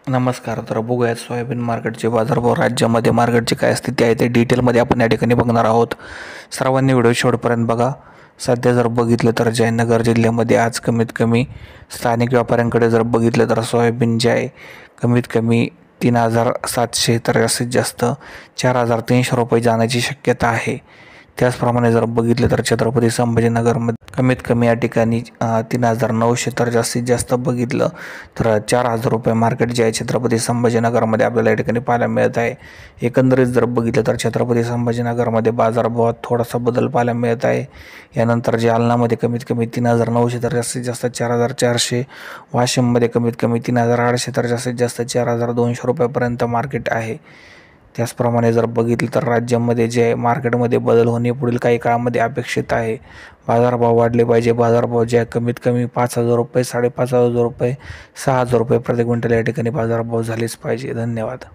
नमस्कार. तर बघूयात सोयाबीन मार्केटचे बाजारभाव राज्यामध्ये मार्केटची काय स्थिती आहे ते डिटेलमध्ये आपण या ठिकाणी बघणार आहोत. सर्वांनी व्हिडिओ शेवटपर्यंत बघा. सध्या जर बघितलं तर जयनगर जिल्ह्यामध्ये आज कमीत कमी स्थानिक व्यापाऱ्यांकडे जर बघितलं तर सोयाबीन जे आहे कमीत कमी 3,700 तर जास्तीत जास्त 4,300 रुपये जाण्याची शक्यता आहे. त्याचप्रमाणे जर बघितलं तर छत्रपती संभाजीनगरमध्ये कमीत कमी या ठिकाणी 3,900 तर जास्तीत जास्त बघितलं तर 4,000 रुपये मार्केट जे आहे छत्रपती संभाजीनगरमध्ये आपल्याला या ठिकाणी पाहायला मिळत आहे. एकंदरीत जर बघितलं तर छत्रपती संभाजीनगरमध्ये बाजारभावात थोडासा बदल पाहायला मिळत आहे. यानंतर जालनामध्ये कमीत कमी 3,900 तर जास्तीत जास्त 4,400, वाशिममध्ये कमीत कमी 3,800 तर जास्तीत जास्त 4,200 रुपयापर्यंत मार्केट आहे. त्याचप्रमाणे जर बघितलं तर राज्यामध्ये जे मार्केटमध्ये बदल होणे पुढील काही काळामध्ये अपेक्षित आहे. बाजारभाव वाढले पाहिजे. बाजारभाव जे आहे कमीत कमी 5,000 रुपये, 5,500 रुपये, 6,000 रुपये प्रति क्विंटल या ठिकाणी बाजारभाव झालेच पाहिजे. धन्यवाद.